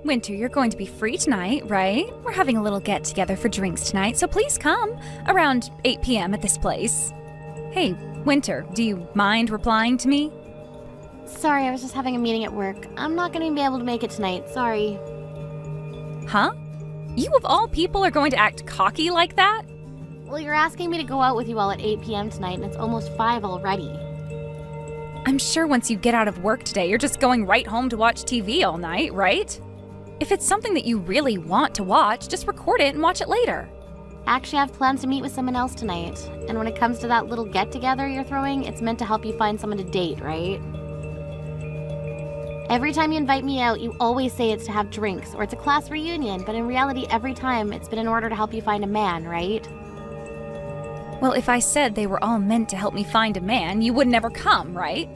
Winter, you're going to be free tonight, right? We're having a little get-together for drinks tonight, so please come around 8 p.m. at this place. Hey, Winter, do you mind replying to me? Sorry, I was just having a meeting at work. I'm not going to be able to make it tonight, sorry. Huh? You of all people are going to act cocky like that? Well, you're asking me to go out with you all at 8 p.m. tonight, and it's almost 5 already. I'm sure once you get out of work today, you're just going right home to watch TV all night, right? If it's something that you really want to watch, just record it and watch it later. Actually, I have plans to meet with someone else tonight. And when it comes to that little get-together you're throwing, it's meant to help you find someone to date, right? Every time you invite me out, you always say it's to have drinks or it's a class reunion, but in reality, every time it's been in order to help you find a man, right? Well, if I said they were all meant to help me find a man, you would never come, right?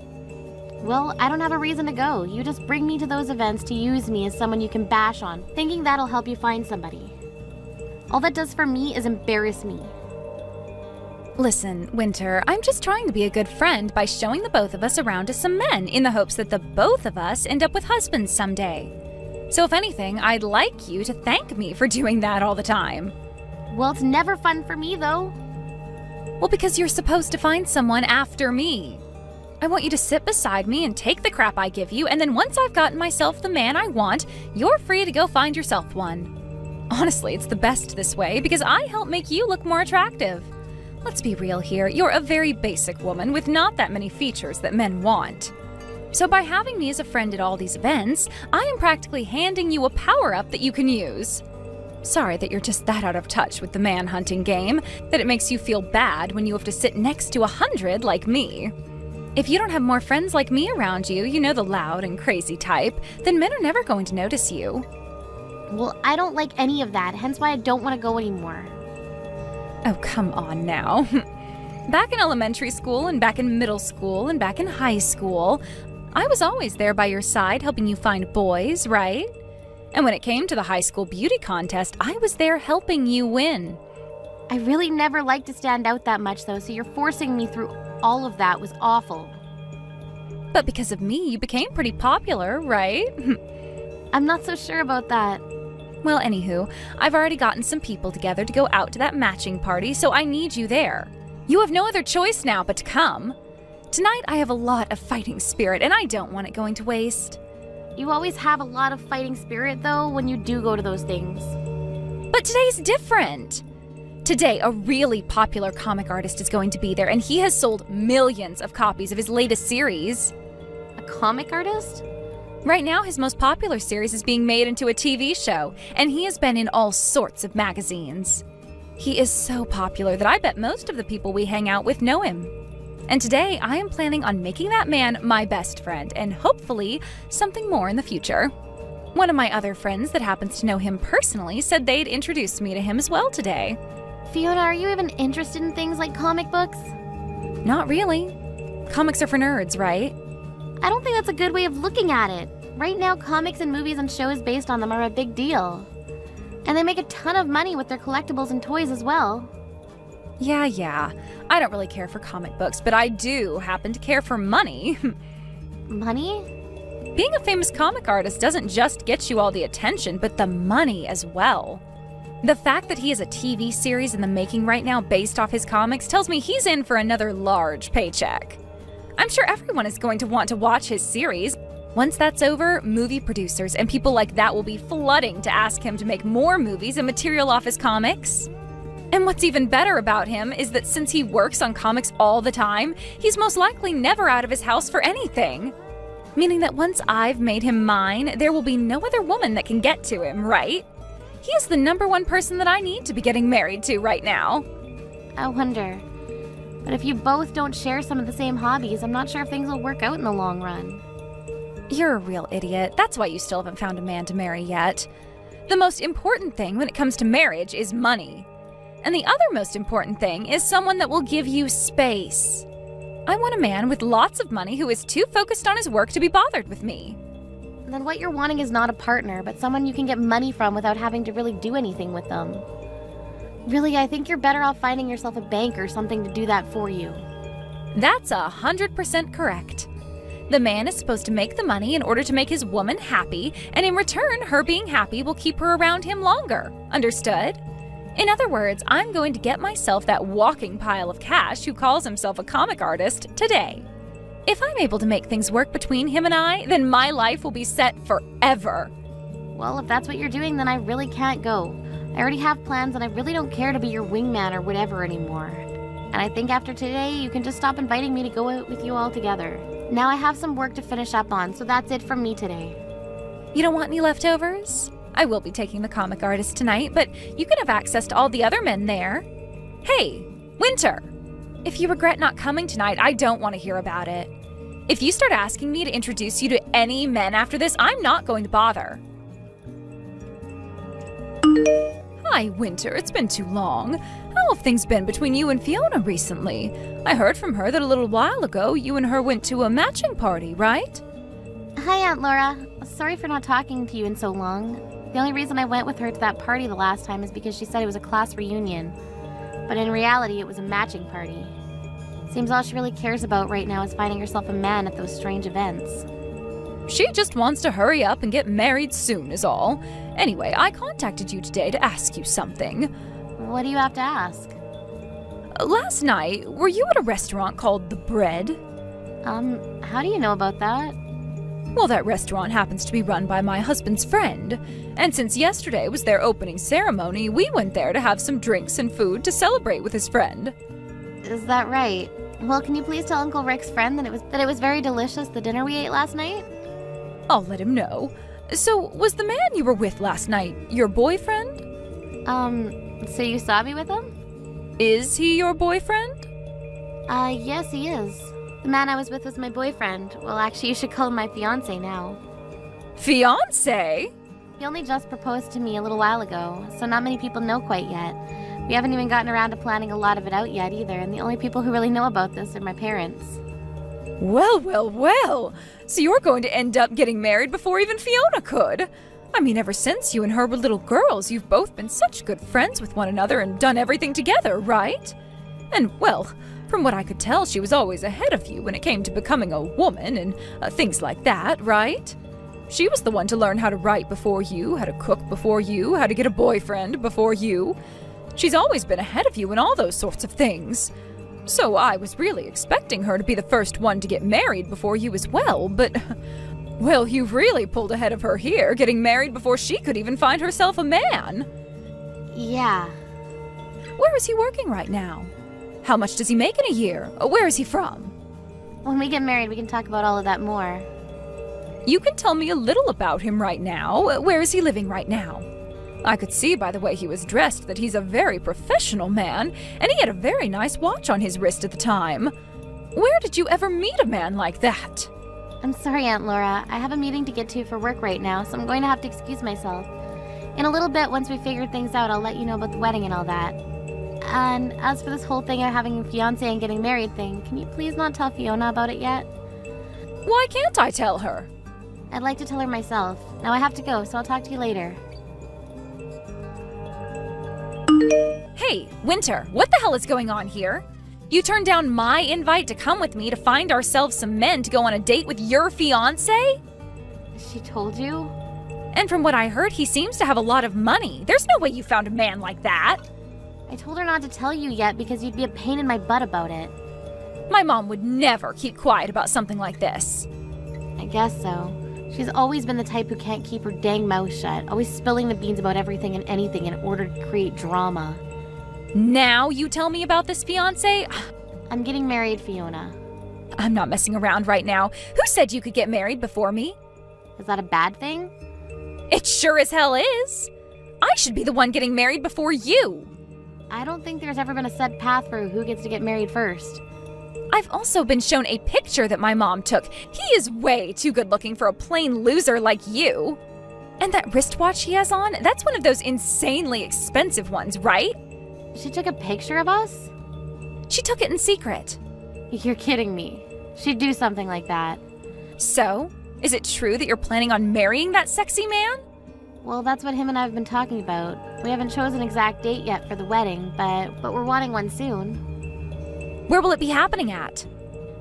Well, I don't have a reason to go. You just bring me to those events to use me as someone you can bash on, thinking that'll help you find somebody. All that does for me is embarrass me. Listen, Winter, I'm just trying to be a good friend by showing the both of us around to some men in the hopes that the both of us end up with husbands someday. So if anything, I'd like you to thank me for doing that all the time. Well, it's never fun for me, though. Well, because you're supposed to find someone after me. I want you to sit beside me and take the crap I give you, and then once I've gotten myself the man I want, you're free to go find yourself one. Honestly, it's the best this way because I help make you look more attractive. Let's be real here, you're a very basic woman with not that many features that men want. So by having me as a friend at all these events, I am practically handing you a power-up that you can use. Sorry that you're just that out of touch with the man-hunting game, that it makes you feel bad when you have to sit next to 100 like me. If you don't have more friends like me around you, you know, the loud and crazy type, then men are never going to notice you. Well, I don't like any of that, hence why I don't want to go anymore. Oh, come on now. Back in elementary school and back in middle school and back in high school, I was always there by your side helping you find boys, right? And when it came to the high school beauty contest, I was there helping you win. I really never liked to stand out that much, though, so you're forcing me through all of that was awful. But because of me, you became pretty popular, right? I'm not so sure about that. Well, anywho, I've already gotten some people together to go out to that matching party, so I need you there. You have no other choice now but to come. Tonight, I have a lot of fighting spirit, and I don't want it going to waste. You always have a lot of fighting spirit, though, when you do go to those things. But today's different. Today, a really popular comic artist is going to be there, and he has sold millions of copies of his latest series. A comic artist? Right now, his most popular series is being made into a TV show, and he has been in all sorts of magazines. He is so popular that I bet most of the people we hang out with know him. And today, I am planning on making that man my best friend, and hopefully, something more in the future. One of my other friends that happens to know him personally said they'd introduce me to him as well today. Fiona, are you even interested in things like comic books? Not really. Comics are for nerds, right? I don't think that's a good way of looking at it. Right now, comics and movies and shows based on them are a big deal. And they make a ton of money with their collectibles and toys as well. Yeah. I don't really care for comic books, but I do happen to care for money. Money? Being a famous comic artist doesn't just get you all the attention, but the money as well. The fact that he has a TV series in the making right now based off his comics tells me he's in for another large paycheck. I'm sure everyone is going to want to watch his series. Once that's over, movie producers and people like that will be flooding to ask him to make more movies and material off his comics. And what's even better about him is that since he works on comics all the time, he's most likely never out of his house for anything. Meaning that once I've made him mine, there will be no other woman that can get to him, right? He is the #1 person that I need to be getting married to right now. I wonder. But if you both don't share some of the same hobbies, I'm not sure if things will work out in the long run. You're a real idiot. That's why you still haven't found a man to marry yet. The most important thing when it comes to marriage is money. And the other most important thing is someone that will give you space. I want a man with lots of money who is too focused on his work to be bothered with me. Then what you're wanting is not a partner, but someone you can get money from without having to really do anything with them. Really, I think you're better off finding yourself a bank or something to do that for you. That's 100% correct. The man is supposed to make the money in order to make his woman happy, and in return, her being happy will keep her around him longer. Understood? In other words, I'm going to get myself that walking pile of cash who calls himself a comic artist today. If I'm able to make things work between him and I, then my life will be set forever. Well, if that's what you're doing, then I really can't go. I already have plans and I really don't care to be your wingman or whatever anymore. And I think after today, you can just stop inviting me to go out with you all together. Now I have some work to finish up on, so that's it from me today. You don't want any leftovers? I will be taking the comic artist tonight, but you can have access to all the other men there. Hey, Winter! If you regret not coming tonight, I don't want to hear about it. If you start asking me to introduce you to any men after this, I'm not going to bother. Hi, Winter. It's been too long. How have things been between you and Fiona recently? I heard from her that a little while ago you and her went to a matching party, right? Hi, Aunt Laura. Sorry for not talking to you in so long. The only reason I went with her to that party the last time is because she said it was a class reunion. But in reality, it was a matching party. Seems all she really cares about right now is finding herself a man at those strange events. She just wants to hurry up and get married soon is all. Anyway, I contacted you today to ask you something. What do you have to ask? Last night, were you at a restaurant called The Bread? How do you know about that? Well, that restaurant happens to be run by my husband's friend. And since yesterday was their opening ceremony, we went there to have some drinks and food to celebrate with his friend. Is that right? Well, can you please tell Uncle Rick's friend that it was very delicious, the dinner we ate last night? I'll let him know. So, was the man you were with last night your boyfriend? So you saw me with him? Is he your boyfriend? Yes, he is. The man I was with was my boyfriend. Well, actually, you should call him my fiancé now. Fiancé? He only just proposed to me a little while ago, so not many people know quite yet. We haven't even gotten around to planning a lot of it out yet either, and the only people who really know about this are my parents. Well, well, well. So you're going to end up getting married before even Fiona could. I mean, ever since you and her were little girls, you've both been such good friends with one another and done everything together, right? And, well, from what I could tell, she was always ahead of you when it came to becoming a woman and things like that, right? She was the one to learn how to write before you, how to cook before you, how to get a boyfriend before you. She's always been ahead of you in all those sorts of things. So I was really expecting her to be the first one to get married before you as well, but, well, you've really pulled ahead of her here, getting married before she could even find herself a man. Yeah. Where is he working right now? How much does he make in a year? Where is he from? When we get married, we can talk about all of that more. You can tell me a little about him right now. Where is he living right now? I could see by the way he was dressed that he's a very professional man, and he had a very nice watch on his wrist at the time. Where did you ever meet a man like that? I'm sorry, Aunt Laura. I have a meeting to get to for work right now, so I'm going to have to excuse myself. In a little bit, once we figure things out, I'll let you know about the wedding and all that. And as for this whole thing of having a fiancé and getting married thing, can you please not tell Fiona about it yet? Why can't I tell her? I'd like to tell her myself. Now I have to go, so I'll talk to you later. Hey, Winter, what the hell is going on here? You turned down my invite to come with me to find ourselves some men to go on a date with your fiancé? She told you? And from what I heard, he seems to have a lot of money. There's no way you found a man like that. I told her not to tell you yet because you'd be a pain in my butt about it. My mom would never keep quiet about something like this. I guess so. She's always been the type who can't keep her dang mouth shut, always spilling the beans about everything and anything in order to create drama. Now you tell me about this fiancé? I'm getting married, Fiona. I'm not messing around right now. Who said you could get married before me? Is that a bad thing? It sure as hell is. I should be the one getting married before you. I don't think there's ever been a set path for who gets to get married first. I've also been shown a picture that my mom took. He is way too good looking for a plain loser like you. And that wristwatch he has on, that's one of those insanely expensive ones, right? She took a picture of us? She took it in secret. You're kidding me. She'd do something like that. So, is it true that you're planning on marrying that sexy man? Well, that's what him and I have been talking about. We haven't chosen an exact date yet for the wedding, but we're wanting one soon. Where will it be happening at?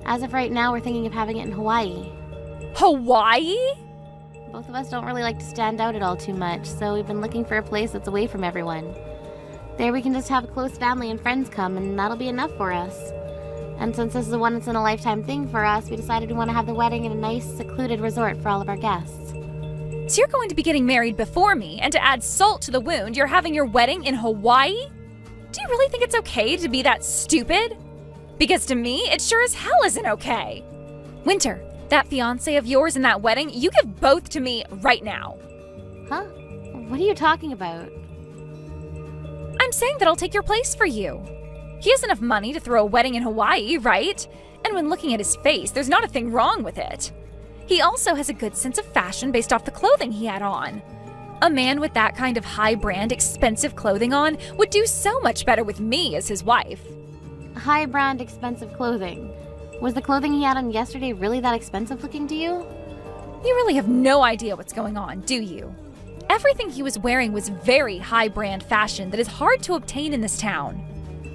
As of right now, we're thinking of having it in Hawaii. Hawaii? Both of us don't really like to stand out at all too much, so we've been looking for a place that's away from everyone. There we can just have a close family and friends come, and that'll be enough for us. And since this is a once-in-a-lifetime thing for us, we decided we want to have the wedding in a nice, secluded resort for all of our guests. So you're going to be getting married before me, and to add salt to the wound, you're having your wedding in Hawaii? Do you really think it's okay to be that stupid? Because to me, it sure as hell isn't okay. Winter, that fiancé of yours and that wedding, you give both to me right now. Huh? What are you talking about? I'm saying that I'll take your place for you. He has enough money to throw a wedding in Hawaii, right? And when looking at his face, there's not a thing wrong with it. He also has a good sense of fashion based off the clothing he had on. A man with that kind of high-brand, expensive clothing on would do so much better with me as his wife. High-brand, expensive clothing. Was the clothing he had on yesterday really that expensive looking to you? You really have no idea what's going on, do you? Everything he was wearing was very high-brand fashion that is hard to obtain in this town.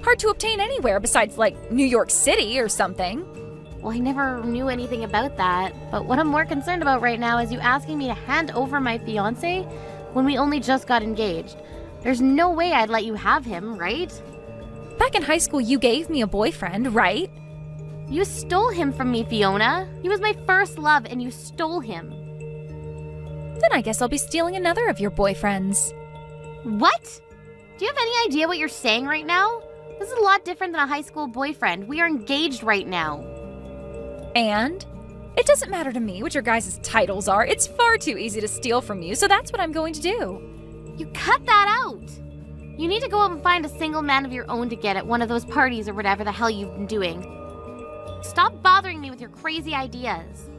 Hard to obtain anywhere besides, like, New York City or something. Well, I never knew anything about that, but what I'm more concerned about right now is you asking me to hand over my fiancé when we only just got engaged. There's no way I'd let you have him, right? Back in high school, you gave me a boyfriend, right? You stole him from me, Fiona. He was my first love, and you stole him. Then I guess I'll be stealing another of your boyfriends. What? Do you have any idea what you're saying right now? This is a lot different than a high school boyfriend. We are engaged right now. And? It doesn't matter to me what your guys' titles are. It's far too easy to steal from you, so that's what I'm going to do. You cut that out. You need to go out and find a single man of your own to get at one of those parties or whatever the hell you've been doing. Stop bothering me with your crazy ideas.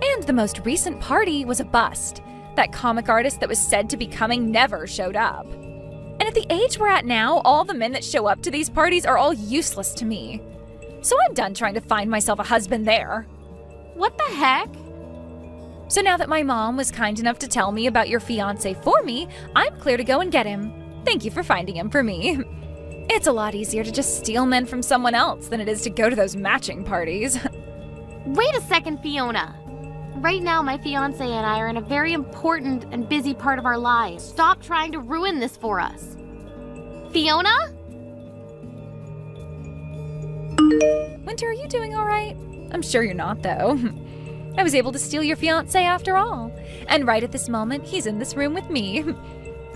And the most recent party was a bust. That comic artist that was said to be coming never showed up. And at the age we're at now, all the men that show up to these parties are all useless to me. So I'm done trying to find myself a husband there. What the heck? So now that my mom was kind enough to tell me about your fiancé for me, I'm clear to go and get him. Thank you for finding him for me. It's a lot easier to just steal men from someone else than it is to go to those matching parties. Wait a second, Fiona. Right now, my fiancé and I are in a very important and busy part of our lives. Stop trying to ruin this for us. Fiona? Winter, are you doing all right? I'm sure you're not, though. I was able to steal your fiancé after all. And right at this moment, he's in this room with me.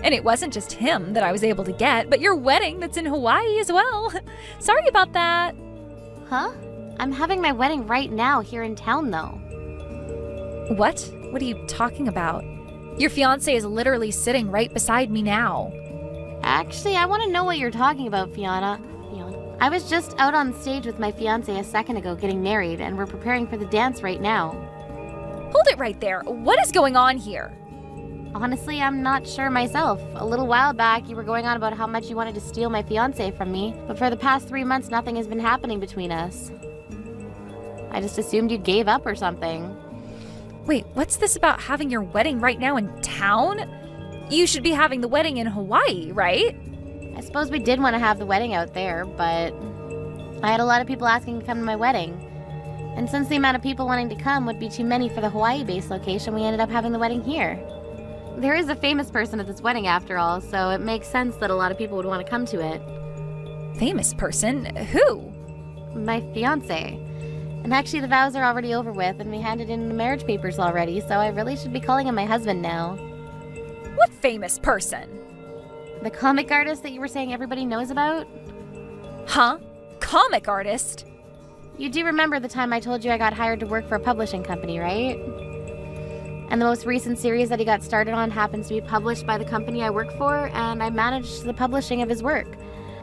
And it wasn't just him that I was able to get, but your wedding that's in Hawaii as well. Sorry about that. Huh? I'm having my wedding right now here in town, though. What? What are you talking about? Your fiancé is literally sitting right beside me now. Actually, I want to know what you're talking about, Fiona. I was just out on stage with my fiancé a second ago getting married, and we're preparing for the dance right now. Hold it right there. What is going on here? Honestly, I'm not sure myself. A little while back, you were going on about how much you wanted to steal my fiancé from me, but for the past 3 months, nothing has been happening between us. I just assumed you gave up or something. Wait, what's this about having your wedding right now in town? You should be having the wedding in Hawaii, right? I suppose we did want to have the wedding out there, but I had a lot of people asking to come to my wedding. And since the amount of people wanting to come would be too many for the Hawaii-based location, we ended up having the wedding here. There is a famous person at this wedding after all, so it makes sense that a lot of people would want to come to it. Famous person? Who? My fiancé. And actually the vows are already over with, and we handed in the marriage papers already, so I really should be calling him my husband now. What famous person? The comic artist that you were saying everybody knows about? Huh? Comic artist? You do remember the time I told you I got hired to work for a publishing company, right? And the most recent series that he got started on happens to be published by the company I work for, and I manage the publishing of his work.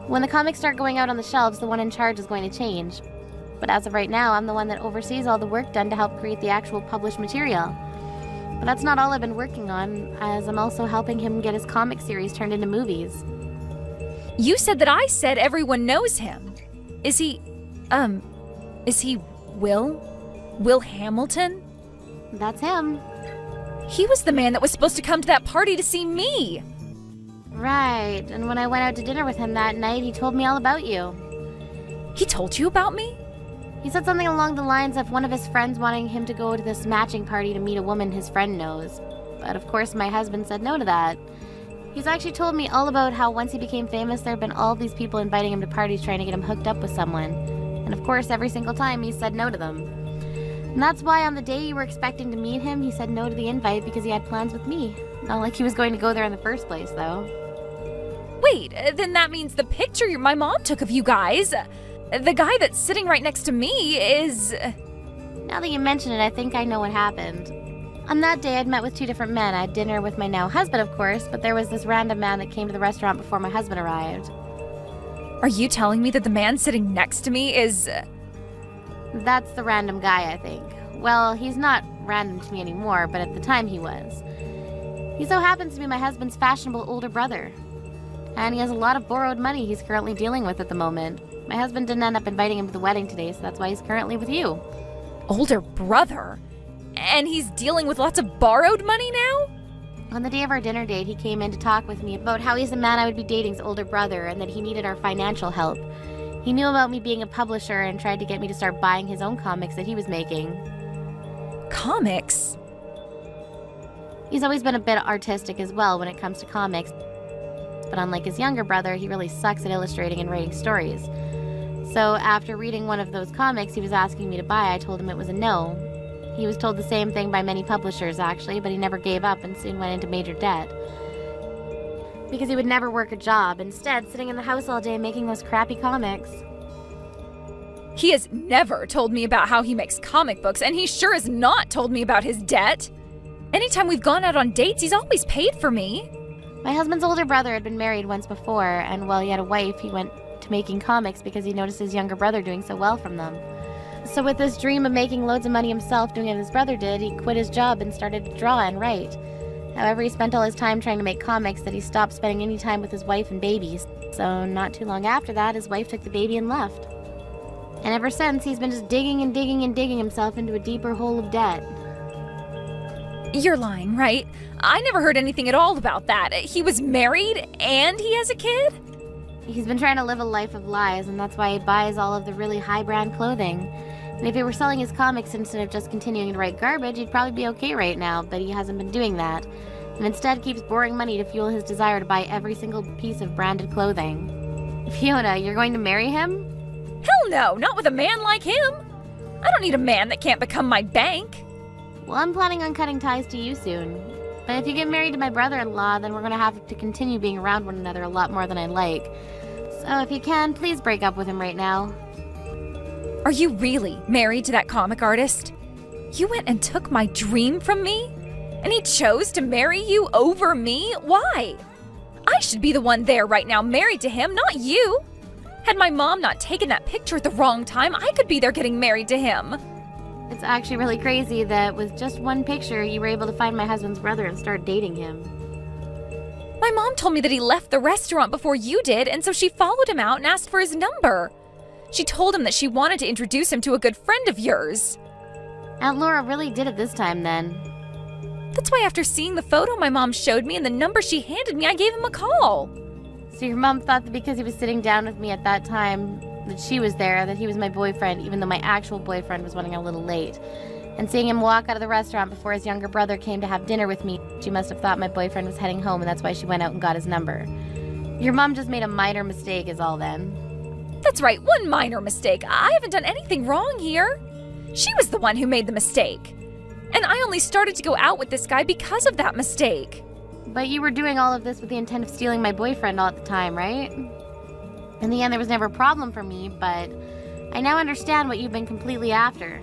When the comics start going out on the shelves, the one in charge is going to change. But as of right now, I'm the one that oversees all the work done to help create the actual published material. But that's not all I've been working on, as I'm also helping him get his comic series turned into movies. You said that I said everyone knows him. Is he Will? Will Hamilton? That's him. He was the man that was supposed to come to that party to see me. Right, and when I went out to dinner with him that night, he told me all about you. He told you about me? He said something along the lines of one of his friends wanting him to go to this matching party to meet a woman his friend knows. But of course my husband said no to that. He's actually told me all about how once he became famous there have been all these people inviting him to parties trying to get him hooked up with someone. And of course every single time he said no to them. And that's why on the day you were expecting to meet him, he said no to the invite because he had plans with me. Not like he was going to go there in the first place, though. Wait, then that means the picture my mom took of you guys, the guy that's sitting right next to me is... Now that you mention it, I think I know what happened. On that day, I'd met with 2 different men. I had dinner with my now husband, of course, but there was this random man that came to the restaurant before my husband arrived. Are you telling me that the man sitting next to me is... That's the random guy, I think. Well, he's not random to me anymore, but at the time he was. He so happens to be my husband's fashionable older brother. And he has a lot of borrowed money he's currently dealing with at the moment. My husband didn't end up inviting him to the wedding today, so that's why he's currently with you. Older brother? And he's dealing with lots of borrowed money now? On the day of our dinner date, he came in to talk with me about how he's the man I would be dating's older brother and that he needed our financial help. He knew about me being a publisher and tried to get me to start buying his own comics that he was making. Comics? He's always been a bit artistic as well when it comes to comics, but unlike his younger brother, he really sucks at illustrating and writing stories. So after reading one of those comics he was asking me to buy, I told him it was a no. He was told the same thing by many publishers, actually, but he never gave up and soon went into major debt. Because he would never work a job, instead sitting in the house all day making those crappy comics. He has never told me about how he makes comic books, and he sure has not told me about his debt. Anytime we've gone out on dates, he's always paid for me. My husband's older brother had been married once before, and while he had a wife, he went to making comics because he noticed his younger brother doing so well from them. So with this dream of making loads of money himself doing what his brother did, he quit his job and started to draw and write. However, he spent all his time trying to make comics that he stopped spending any time with his wife and babies. So not too long after that, his wife took the baby and left. And ever since, he's been just digging and digging and digging himself into a deeper hole of debt. You're lying, right? I never heard anything at all about that. He was married and he has a kid? He's been trying to live a life of lies, and that's why he buys all of the really high-brand clothing. And if he were selling his comics instead of just continuing to write garbage, he'd probably be okay right now, but he hasn't been doing that. And instead keeps borrowing money to fuel his desire to buy every single piece of branded clothing. Fiona, you're going to marry him? Hell no, not with a man like him. I don't need a man that can't become my bank. Well, I'm planning on cutting ties to you soon. But if you get married to my brother-in-law, then we're going to have to continue being around one another a lot more than I'd like. So if you can, please break up with him right now. Are you really married to that comic artist? You went and took my dream from me? And he chose to marry you over me? Why? I should be the one there right now married to him, not you. Had my mom not taken that picture at the wrong time, I could be there getting married to him. It's actually really crazy that with just one picture, you were able to find my husband's brother and start dating him. My mom told me that he left the restaurant before you did, and so she followed him out and asked for his number. She told him that she wanted to introduce him to a good friend of yours. Aunt Laura really did it this time then. That's why after seeing the photo my mom showed me and the number she handed me, I gave him a call. So your mom thought that because he was sitting down with me at that time, that she was there, that he was my boyfriend, even though my actual boyfriend was running a little late. And seeing him walk out of the restaurant before his younger brother came to have dinner with me, she must have thought my boyfriend was heading home, and that's why she went out and got his number. Your mom just made a minor mistake is all then. That's right, one minor mistake. I haven't done anything wrong here. She was the one who made the mistake. And I only started to go out with this guy because of that mistake. But you were doing all of this with the intent of stealing my boyfriend all at the time, right? In the end, there was never a problem for me, but I now understand what you've been completely after.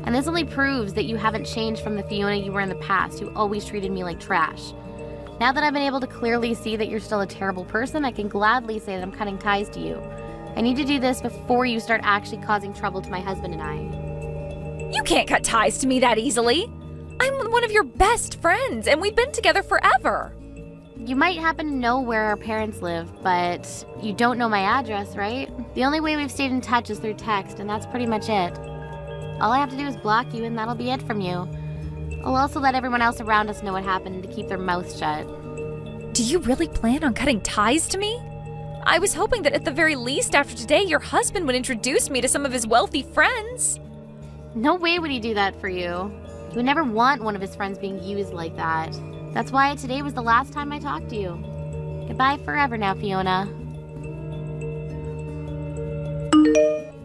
And this only proves that you haven't changed from the Fiona you were in the past, who always treated me like trash. Now that I've been able to clearly see that you're still a terrible person, I can gladly say that I'm cutting ties to you. I need to do this before you start actually causing trouble to my husband and I. You can't cut ties to me that easily. I'm one of your best friends, and we've been together forever. You might happen to know where our parents live, but you don't know my address, right? The only way we've stayed in touch is through text, and that's pretty much it. All I have to do is block you, and that'll be it from you. I'll also let everyone else around us know what happened to keep their mouths shut. Do you really plan on cutting ties to me? I was hoping that at the very least after today your husband would introduce me to some of his wealthy friends. No way would he do that for you. He would never want one of his friends being used like that. That's why today was the last time I talked to you. Goodbye forever now, Fiona.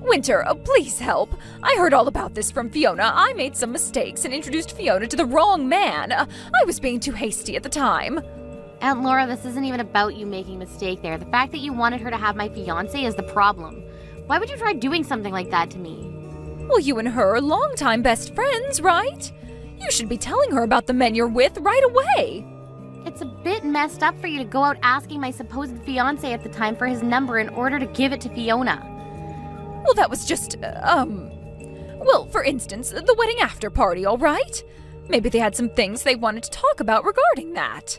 Winter, please help. I heard all about this from Fiona. I made some mistakes and introduced Fiona to the wrong man. I was being too hasty at the time. Aunt Laura, this isn't even about you making a mistake there. The fact that you wanted her to have my fiancé is the problem. Why would you try doing something like that to me? Well, you and her are longtime best friends, right? You should be telling her about the men you're with right away. It's a bit messed up for you to go out asking my supposed fiancé at the time for his number in order to give it to Fiona. Well, that was just, well, for instance, the wedding after party, all right? Maybe they had some things they wanted to talk about regarding that.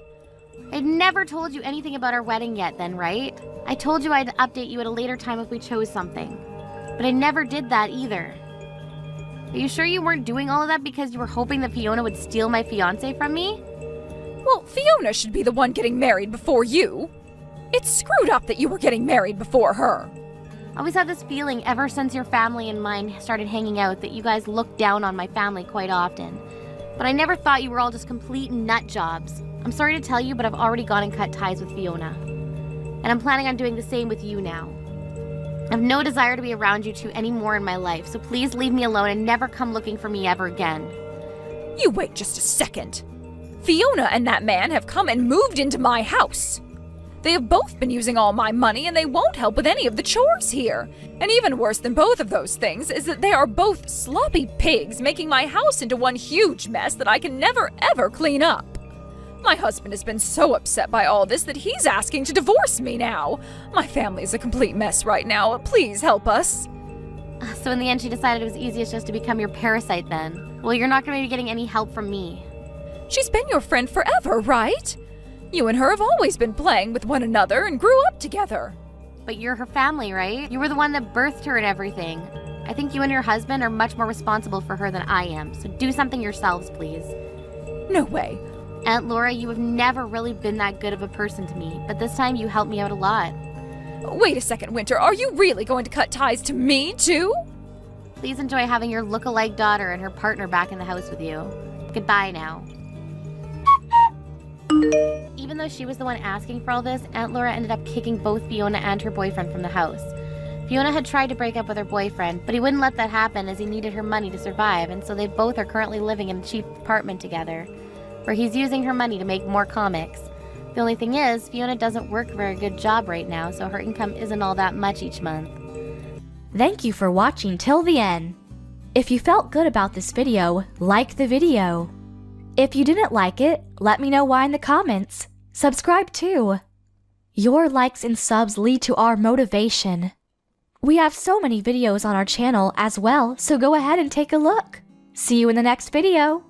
I'd never told you anything about our wedding yet then, right? I told you I'd update you at a later time if we chose something. But I never did that either. Are you sure you weren't doing all of that because you were hoping that Fiona would steal my fiancé from me? Well, Fiona should be the one getting married before you. It's screwed up that you were getting married before her. I always had this feeling ever since your family and mine started hanging out that you guys looked down on my family quite often. But I never thought you were all just complete nut jobs. I'm sorry to tell you, but I've already gone and cut ties with Fiona. And I'm planning on doing the same with you now. I have no desire to be around you two anymore in my life, so please leave me alone and never come looking for me ever again. You wait just a second. Fiona and that man have come and moved into my house. They have both been using all my money and they won't help with any of the chores here. And even worse than both of those things is that they are both sloppy pigs making my house into one huge mess that I can never ever clean up. My husband has been so upset by all this that he's asking to divorce me now. My family is a complete mess right now. Please help us. So in the end, she decided it was easiest just to become your parasite then. Well, you're not going to be getting any help from me. She's been your friend forever, right? You and her have always been playing with one another and grew up together. But you're her family, right? You were the one that birthed her and everything. I think you and your husband are much more responsible for her than I am, so do something yourselves, please. No way. Aunt Laura, you have never really been that good of a person to me, but this time you helped me out a lot. Wait a second, Winter. Are you really going to cut ties to me, too? Please enjoy having your look-alike daughter and her partner back in the house with you. Goodbye now. Even though she was the one asking for all this, Aunt Laura ended up kicking both Fiona and her boyfriend from the house. Fiona had tried to break up with her boyfriend, but he wouldn't let that happen as he needed her money to survive, and so they both are currently living in a cheap apartment together, where he's using her money to make more comics. The only thing is, Fiona doesn't work a very good job right now, so her income isn't all that much each month. Thank you for watching till the end. If you felt good about this video, like the video. If you didn't like it, let me know why in the comments. Subscribe too. Your likes and subs lead to our motivation. We have so many videos on our channel as well, so go ahead and take a look. See you in the next video.